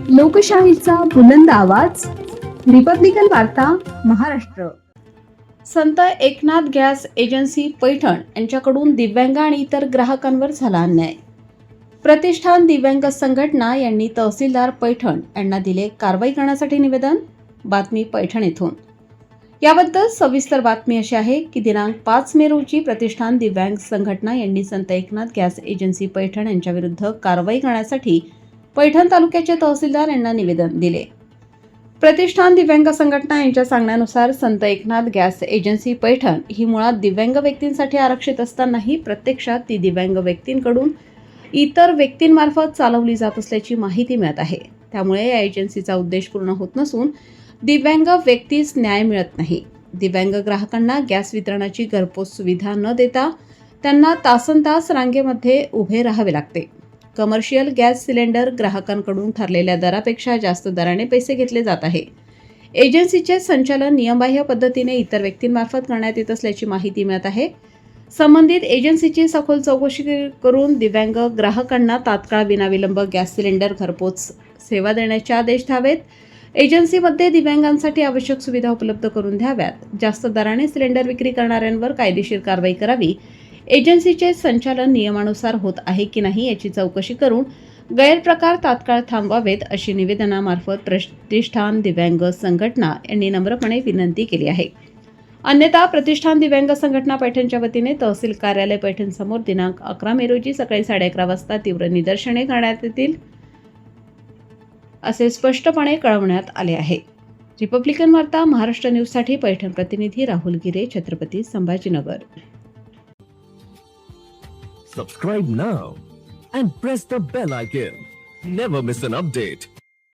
लोकशाहीचा बुलंद आवाज, रिपब्लिकन वार्ता, महाराष्ट्र. संत एकनाथ गॅस एजन्सी पैठण यांच्याकडून दिव्यांग आणि इतर ग्राहकांवर झाला अन्याय. प्रतिष्ठान दिव्यांग संघटना यांनी तहसीलदार पैठण यांना दिले कारवाई करण्यासाठी निवेदन. बातमी पैठण येथून. याबद्दल सविस्तर बातमी अशी आहे की दिनांक 5 मे रोजी प्रतिष्ठान दिव्यांग संघटना यांनी संत एकनाथ गॅस एजन्सी पैठण यांच्याविरुद्ध कारवाई करण्यासाठी पैठण तालुक्याचे तहसीलदार यांना निवेदन दिले. प्रतिष्ठान दिव्यांग संघटना यांच्या सांगण्यानुसार संत एकनाथ गॅस एजन्सी पैठण ही मुळात दिव्यांग व्यक्तींसाठी आरक्षित असतानाही प्रत्यक्षात ती दिव्यांग व्यक्तींकडून इतर व्यक्तींमार्फत चालवली जात असल्याची माहिती मिळत आहे. त्यामुळे या एजन्सीचा उद्देश पूर्ण होत नसून दिव्यांग व्यक्तीस न्याय मिळत नाही. दिव्यांग ग्राहकांना गॅस वितरणाची घरपोच सुविधा न देता त्यांना तासनतास रांगेमध्ये उभे राहावे लागते. कमर्शियल गॅस सिलेंडर ग्राहकांकडून ठरलेल्या दरापेक्षा जास्त दराने पैसे घेतले जात आहे. एजन्सीचे संचालन नियमबाह्य पद्धतीने इतर व्यक्तींमार्फत करण्यात येत असल्याची माहिती मिळत आहे. संबंधित एजन्सीची सखोल चौकशी करून दिव्यांग ग्राहकांना तात्काळ विनाविलंब गॅस सिलेंडर घरपोच सेवा देण्याचे आदेश द्यावेत. एजन्सीमध्ये दिव्यांगांसाठी आवश्यक सुविधा उपलब्ध करून द्याव्यात. जास्त दराने सिलेंडर विक्री करणाऱ्यांवर कायदेशीर कारवाई करावी. एजन्सीचे संचालन नियमानुसार होत आहे की नाही याची चौकशी करून गैरप्रकार तात्काळ थांबवावेत अशी निवेदनामार्फत प्रतिष्ठान दिव्यांग संघटना यांनी नम्रपणे विनंती केली आहे. अन्यथा प्रतिष्ठान दिव्यांग संघटना पैठणच्या वतीने तहसील कार्यालय पैठण समोर दिनांक 11 मे रोजी सकाळी 11:30 वाजता तीव्र निदर्शने करण्यात येतील असे स्पष्टपणे कळवण्यात आले आहे. रिपब्लिकन वार्ता महाराष्ट्र न्यूजसाठी पैठण प्रतिनिधी राहुल गिरे, Chhatrapati Sambhajinagar. Subscribe now and press the bell icon. Never miss an update.